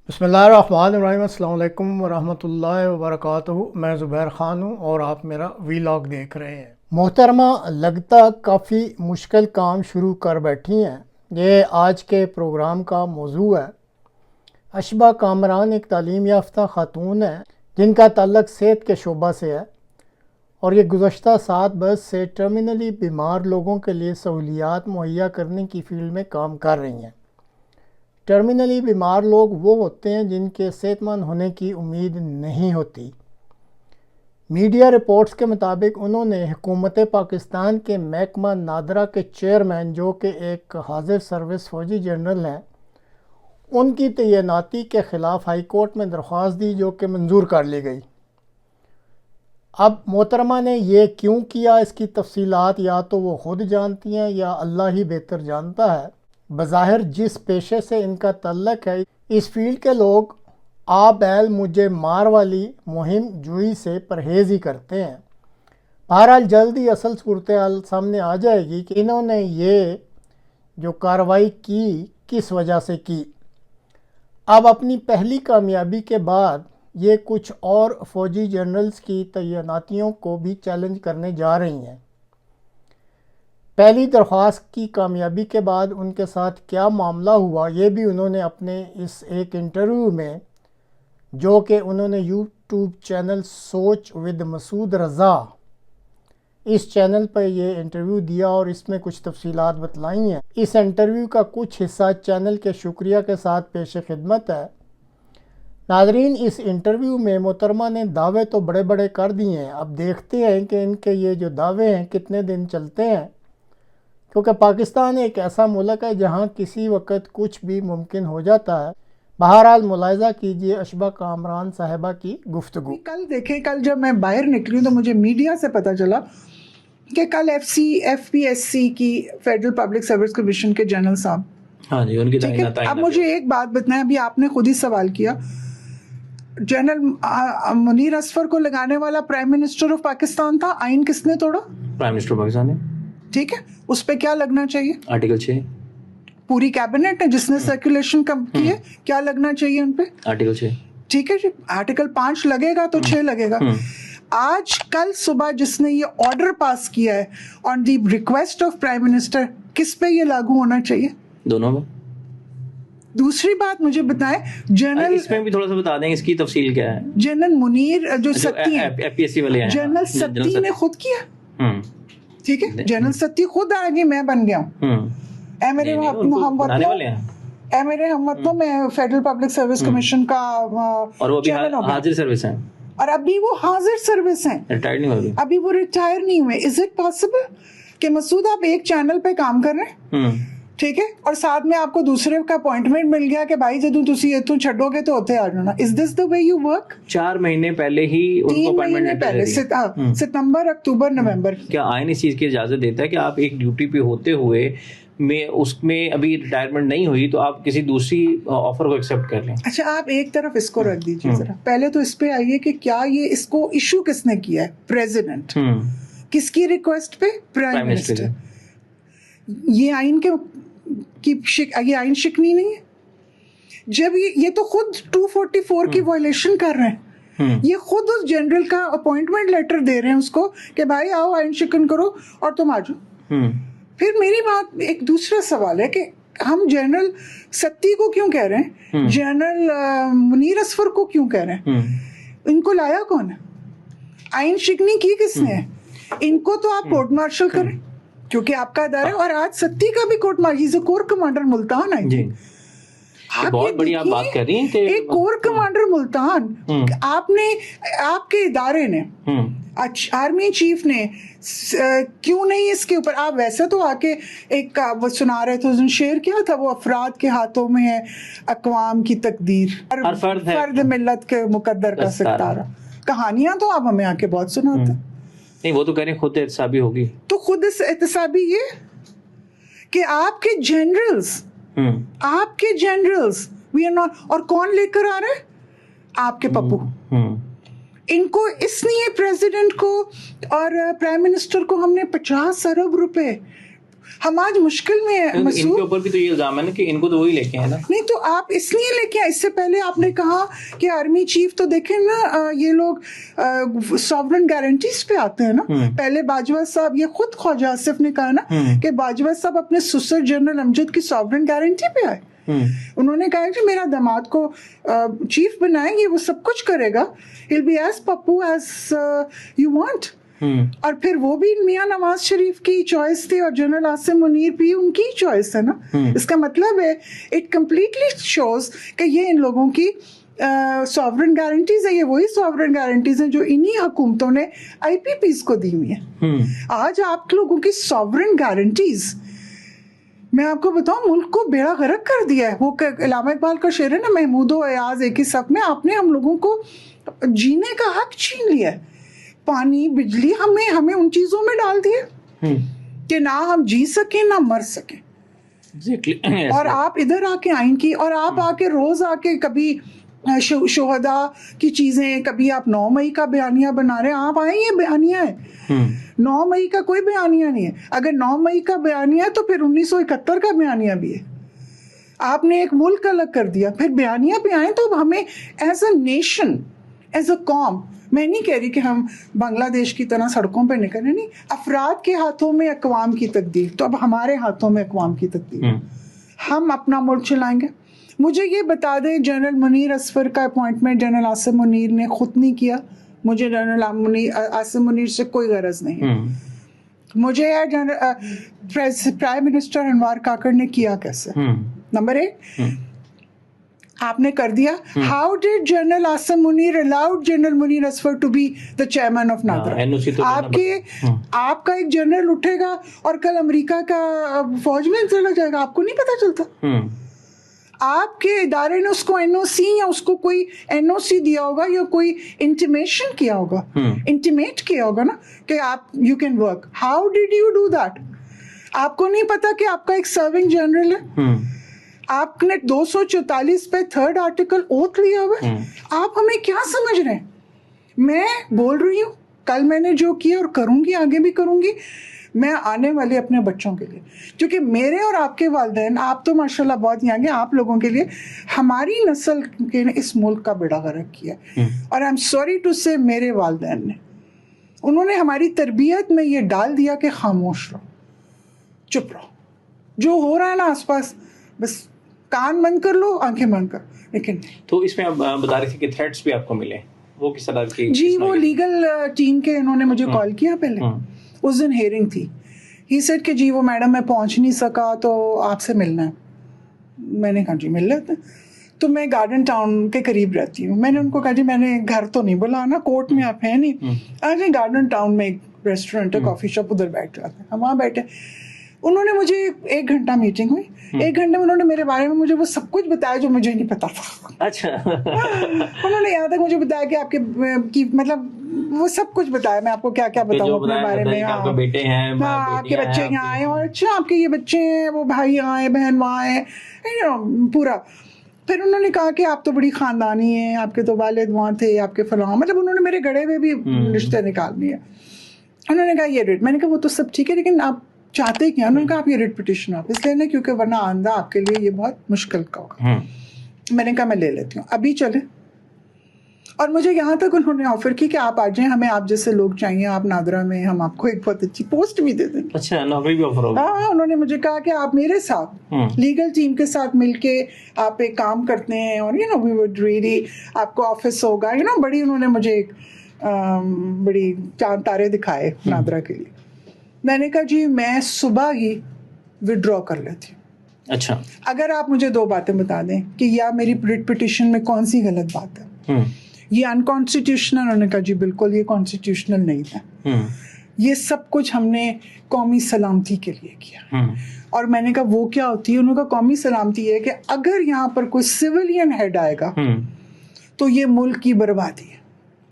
بسم اللہ الرحمن الرحیم۔ السلام علیکم ورحمۃ اللہ وبرکاتہ۔ میں زبیر خان ہوں اور آپ میرا ویلاگ دیکھ رہے ہیں۔ محترمہ، لگتا کافی مشکل کام شروع کر بیٹھی ہیں۔ یہ آج کے پروگرام کا موضوع ہے۔ اشبہ کامران ایک تعلیم یافتہ خاتون ہیں جن کا تعلق صحت کے شعبہ سے ہے اور یہ گزشتہ 7 برس سے ٹرمینلی بیمار لوگوں کے لیے سہولیات مہیا کرنے کی فیلڈ میں کام کر رہی ہیں۔ ٹرمینلی بیمار لوگ وہ ہوتے ہیں جن کے صحت مند ہونے کی امید نہیں ہوتی۔ میڈیا رپورٹس کے مطابق انہوں نے حکومت پاکستان کے محکمہ نادرہ کے چیئرمین، جو کہ ایک حاضر سروس فوجی جنرل ہیں، ان کی تعیناتی کے خلاف ہائی کورٹ میں درخواست دی، جو کہ منظور کر لی گئی۔ اب محترمہ نے یہ کیوں کیا، اس کی تفصیلات یا تو وہ خود جانتی ہیں یا اللہ ہی بہتر جانتا ہے۔ بظاہر جس پیشے سے ان کا تعلق ہے، اس فیلڈ کے لوگ آ بیل مجھے مار والی مہم جوئی سے پرہیز ہی کرتے ہیں۔ بہرحال جلد ہی اصل صورتحال سامنے آ جائے گی کہ انہوں نے یہ جو کارروائی کی کس وجہ سے کی۔ اب اپنی پہلی کامیابی کے بعد یہ کچھ اور فوجی جنرلز کی تعیناتیوں کو بھی چیلنج کرنے جا رہی ہیں۔ پہلی درخواست کی کامیابی کے بعد ان کے ساتھ کیا معاملہ ہوا، یہ بھی انہوں نے اپنے اس ایک انٹرویو میں، جو کہ انہوں نے YouTube channel Soch with Masood Raza, اس چینل پہ یہ انٹرویو دیا اور اس میں کچھ تفصیلات بتلائی ہیں۔ اس انٹرویو کا کچھ حصہ چینل کے شکریہ کے ساتھ پیش خدمت ہے۔ ناظرین، اس انٹرویو میں محترمہ نے دعوے تو بڑے بڑے کر دیے ہیں۔ اب دیکھتے ہیں کہ ان کے یہ جو دعوے ہیں کتنے دن چلتے ہیں، کیونکہ پاکستان ایک ایسا ملک ہے جہاں کسی وقت کچھ بھی ممکن ہو جاتا ہے۔ بہرحال ملاحظہ کیجئے اشبہ کامران صاحبہ کی گفتگو۔ کل جب میں باہر نکلی تو مجھے میڈیا سے پتہ چلا کہ کل ایف پی ایس سی کی فیڈرل پبلک سروس کمیشن کے جنرل صاحب، ہاں جی، ان کی ٹھیک ہے۔ اب مجھے ایک بات بتائیں، ابھی آپ نے خود ہی سوال کیا، جنرل منیر اصفر کو لگانے والا پرائم منسٹر آف پاکستان تھا، آئین کس نے توڑا؟ پرائم منسٹر پاکستان نے، ٹھیک ہے، اس پہ کیا لگنا چاہیے؟ آرٹیکل 6۔ پوری کیبنٹ ہے جس نے سرکولیشن کی ہے، کیا لگنا چاہیے ان پہ؟ آرٹیکل 6، ٹھیک ہے جی، آرٹیکل 5 لگے گا تو 6 لگے گا۔ آج کل صبح جس نے یہ آرڈر پاس کیا ہے آن دی ریکویسٹ آف پرائم منسٹر، کس پہ یہ لاگو ہونا چاہیے؟ دونوں میں۔ دوسری بات مجھے بتائیں، جنرل اس میں بھی تھوڑا سا بتا دیں اس کی تفصیل کیا ہے۔ جنرل منیر جو ستی ہیں، ایف پی ایس سی والے ہیں، جنرل ستی نے خود کیا، ٹھیک ہے، جنرل ستی خود آ گئی میں بن گیا ہوں، اے میرے ہموطنوں، میں فیڈرل پبلک سروس کمیشن کا اور وہ بھی حاضر سروس ہیں، اور ابھی وہ حاضر سروس ہیں، ریٹائر نہیں ہوئے، ابھی وہ ریٹائر نہیں ہوئے۔ از اٹ پاسبل کہ مسعود آپ ایک چینل پہ کام کر رہے ہیں، ٹھیک ہے، اور ساتھ میں آپ کو دوسرے کا اپوائنٹمنٹ مل گیا کہ بھائی جدوں تسی اتوں چھڈو گے تو اتنے آ جانا؟ از دس دا وے یو ورک؟ 4 مہینے پہلے ہی ان کو 3 مہینے پہلے، ستمبر، اکتوبر، نومبر۔ کیا آئین اس چیز کی اجازت دیتا ہے کہ آپ ایک ڈیوٹی پہ ہوتے ہوئے میں اس میں ابھی ریٹائرمنٹ نہیں ہوئی تو آپ کسی دوسری آفر کو ایکسیپٹ کر لیں؟ اچھا، آپ ایک طرف اس کو رکھ دیجیے ذرا، پہلے تو اس پہ آئیے کہ کیا یہ اس کو ایشو کس نے کیا ہے؟ پریزیڈنٹ۔ کس کی ریکویسٹ پہ؟ Prime minister. یہ آئین یہ آئین شکنی نہیں ہے؟ جب یہ تو خود 244 کی وائلیشن کر رہے ہیں، یہ خود اس جنرل کا اپوائنٹمنٹ لیٹر دے رہے ہیں اس کو کہ بھائی آؤ آئین شکن کرو اور تم آ جاؤ۔ پھر میری بات، ایک دوسرا سوال ہے کہ ہم جنرل ستی کو کیوں کہہ رہے ہیں، جنرل منیر اصفر کو کیوں کہہ رہے ہیں؟ ان کو لایا کون ہے؟ آئین شکنی کی کس نے ہے؟ ان کو تو آپ کورٹ مارشل کریں کیونکہ آپ کا ادارہ، اور آج ستی کا بھی court martial, corps commander Multan ہے۔ بہت بڑی آپ بات کر رہی ہیں کہ ایک کور کمانڈر ملتان، آپ نے، آپ کے ادارے نے، آرمی چیف نے کیوں نہیں اس کے اوپر؟ آپ ویسے تو آ کے ایک سنا رہے تھے، شعر کیا تھا وہ، افراد کے ہاتھوں میں ہے اقوام کی تقدیر، فرد ملت کے مقدر کا ستارہ۔ کہانیاں تو آپ ہمیں آ کے بہت سناتے ہیں۔ نہیں، وہ تو کہہ رہے ہیں خود احتسابی ہوگی، تو خود احتسابی یہ کہ آپ کے جنرلز وی آر ناٹ، اور کون لے کر آ رہے ہیں؟ آپ کے پپو۔ ان کو اس لیے پریزیڈنٹ کو اور پرائم منسٹر کو ہم نے 50 ارب روپے ہم آج مشکل میں ہیں. ان کے اوپر بھی تو یہ الزام ہے نا کہ ان کو تو وہی لے کے ہیں نا. نہیں تو آپ اس لیے لے کے, اس سے پہلے آپ نے کہا کہ آرمی چیف تو دیکھیں نا یہ لوگ ساورن گارنٹیز پہ آتے ہیں نا. پہلے باجوہ صاحب, یہ خود خواجہ آصف نے کہا نا کہ باجوہ صاحب اپنے سسر جنرل امجد کی ساورن گارنٹی پہ آئے. انہوں نے کہا کہ میرا داماد کو چیف بنائیں گے, وہ سب کچھ کرے گا, he'll be as Pappu as you want. اور پھر وہ بھی میاں نواز شریف کی چوائس تھی اور جنرل عاصم منیر بھی ان کی چوائس ہے نا. اس کا مطلب ہے اٹ کمپلیٹلی شوز کہ یہ ان لوگوں کی ساورن گارنٹیز ہے. یہ وہی ساورن گارنٹیز ہیں جو انہی حکومتوں نے آئی پی پیز کو دی ہوئی ہیں. آج آپ لوگوں کی ساورن گارنٹیز, میں آپ کو بتاؤں, ملک کو بیڑا غرق کر دیا ہے. وہ علامہ اقبال کا شعر ہے نا, محمود و ایاز ایک ہی صف میں. آپ نے ہم لوگوں کو جینے کا حق چھین لیا ہے. پانی, بجلی ہمیں ان چیزوں میں ڈال دیا کہ نہ ہم جی سکیں نہ مر سکیں. اور آپ ادھر آ کے آئین کی, اور آپ آ کے روز آ کے کبھی شہداء کی چیزیں, کبھی آپ 9 مئی کا بیانیہ بنا رہے ہیں. آپ آئیں, یہ بیانیہ ہے, 9 مئی کا کوئی بیانیہ نہیں ہے. اگر 9 مئی کا بیانیہ ہے تو پھر 1971 کا بیانیہ بھی ہے. آپ نے ایک ملک الگ کر دیا. پھر بیانیہ پہ آئیں تو ہمیں as a nation, as a قوم, میں نہیں کہہ رہی کہ ہم بنگلہ دیش کی طرح سڑکوں پہ نکلیں, نہیں. افراد کے ہاتھوں میں اقوام کی تقدیر, تو اب ہمارے ہاتھوں میں اقوام کی تقدیر. ہم اپنا ملک چلائیں گے. مجھے یہ بتا دیں, جنرل منیر اصفر کا اپوائنٹمنٹ جنرل عاصم منیر نے خود نہیں کیا. مجھے جنرل عاصم منیر سے کوئی غرض نہیں ہے. مجھے پرائم منسٹر انوار کاکڑ نے کیا کیسے. نمبر 1 آپ نے کر دیا. How did general Asim Munir allowed general Munir اصفر to be the chairman of NADRA. آپ کا ایک جنرل اٹھے گا اور کل امریکہ کا فوج میں چلا جائے گا, آپ کو نہیں پتا چلتا. آپ کے ادارے نے اس کو این او سی یا اس کو کوئی این او سی دیا ہوگا یا کوئی انٹیمیشن کیا ہوگا, انٹیمیٹ کیا ہوگا نا کہ آپ you can work. How did you do that? آپ کو نہیں پتا کہ آپ کا ایک سرونگ جنرل ہے. آپ نے 244 پہ 3rd آرٹیکل اوتھ لیا ہوا ہے. آپ ہمیں کیا سمجھ رہے ہیں؟ میں بول رہی ہوں, کل میں نے جو کیا اور کروں گی, آگے بھی کروں گی, میں آنے والے اپنے بچوں کے لیے, کیونکہ میرے اور آپ کے والدین, آپ تو ماشاءاللہ بہت یانگ ہیں, آپ لوگوں کے لیے, ہماری نسل کے نے اس ملک کا بیڑا غرق کیا. اور آئی ایم سوری ٹو سے, میرے والدین نے, انہوں نے ہماری تربیت میں یہ ڈال دیا کہ خاموش رہو, چپ رہو, جو ہو رہا ہے نا آس پاس بس کان بند کر لو, آنکھیں بند کر. لیکن تو اس میں آپ بتا رہی تھی کہ تھریٹس بھی آپ کو ملے, وہ کس طرح کی؟ جی, وہ لیگل ٹیم کے انہوں نے مجھے کال کیا پہلے, اس دن ہیئرنگ تھی. ہی سیڈ کہ جی وہ میڈم میں پہنچ نہیں سکا تو آپ سے ملنا ہے. میں نے کہا جی مل لیتے ہیں. تو میں گارڈن ٹاؤن کے قریب رہتی ہوں. میں نے ان کو کہا جی میں نے گھر تو نہیں بلانا, کورٹ میں آپ ہیں نہیں, آ جائیں گارڈن ٹاؤن میں ایک ریسٹورینٹ ہے, کافی شاپ, ادھر بیٹھ جاتے ہیں. ہم وہاں بیٹھے. انہوں نے مجھے 1 گھنٹہ میٹنگ ہوئی. 1 گھنٹے میں انہوں نے میرے بارے میں مجھے وہ سب کچھ بتایا جو مجھے نہیں پتا تھا. اچھا. انہوں نے یہاں تک مجھے بتایا کہ آپ کے مطلب وہ سب کچھ بتایا. میں آپ کو کیا کیا بتاؤں اپنے بارے میں. آپ کے بیٹے ہیں, آپ کے بچے یہاں آئے, اور اچھا آپ کے یہ بچے ہیں, وہ بھائی یہاں آئے, بہن وہاں آئے, پورا. پھر انہوں نے کہا کہ آپ تو بڑی خاندانی ہیں, آپ کے تو والد وہاں تھے, آپ کے فلاں, مطلب انہوں نے میرے گڑے میں بھی رشتے نکال دیے. انہوں نے کہا یہ ریٹ, میں نے کہا وہ تو سب ٹھیک ہے لیکن آپ چاہتے کیا؟ انہوں نے کہا آپ یہ ریٹ پٹیشن آپ اس لیے نہیں کیونکہ ورنہ آندہ آپ کے لیے یہ بہت مشکل کا ہوگا. میں نے کہا میں لے لیتی ہوں, ابھی چلیں. اور مجھے یہاں تک انہوں نے آفر کی کہ آپ آ جائیں, ہمیں آپ جیسے لوگ چاہیے, آپ نادرا میں, ہم آپ کو ایک بہت اچھی پوسٹ بھی دے دیں گے. اچھا, نوکری بھی آفر ہوگی. ہاں, انہوں نے مجھے کہا کہ آپ میرے ساتھ لیگل ٹیم کے ساتھ مل کے آپ ایک کام کرتے ہیں, اور you know we would really, آپ کو آفس ہوگا, یو نو بڑی, انہوں نے مجھے ایک بڑی چاند تارے دکھائے نادرا کے لیے. میں نے کہا جی میں صبح ہی وڈرا کر لیتی ہوں. اچھا, اگر آپ مجھے 2 باتیں بتا دیں کہ یا میری ریٹ پٹیشن میں کون سی غلط بات ہے, یہ انکانسٹیٹیوشنل. انہوں نے کہا جی بالکل یہ کانسٹیٹیوشنل نہیں تھا, یہ سب کچھ ہم نے قومی سلامتی کے لیے کیا. اور میں نے کہا وہ کیا ہوتی ہے؟ انہوں نے کہا قومی سلامتی ہے کہ اگر یہاں پر کوئی سویلین ہیڈ آئے گا تو یہ ملک کی بربادی ہے,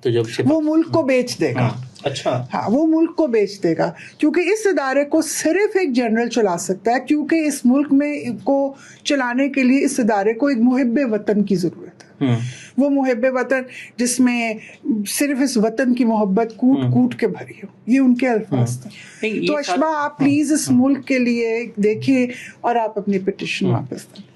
تو جب وہ ملک کو بیچ دے گا. اچھا ہاں وہ ملک کو بیچ دے گا، کیونکہ اس ادارے کو صرف ایک جنرل چلا سکتا ہے، کیونکہ اس ملک میں کو چلانے کے لیے اس ادارے کو ایک محب وطن کی ضرورت ہے. وہ محب وطن جس میں صرف اس وطن کی محبت کوٹ کوٹ کے بھری ہو، یہ ان کے الفاظ تھے. تو اشباح آپ پلیز اس ملک کے لیے دیکھیں اور آپ اپنی پٹیشن واپس دیں.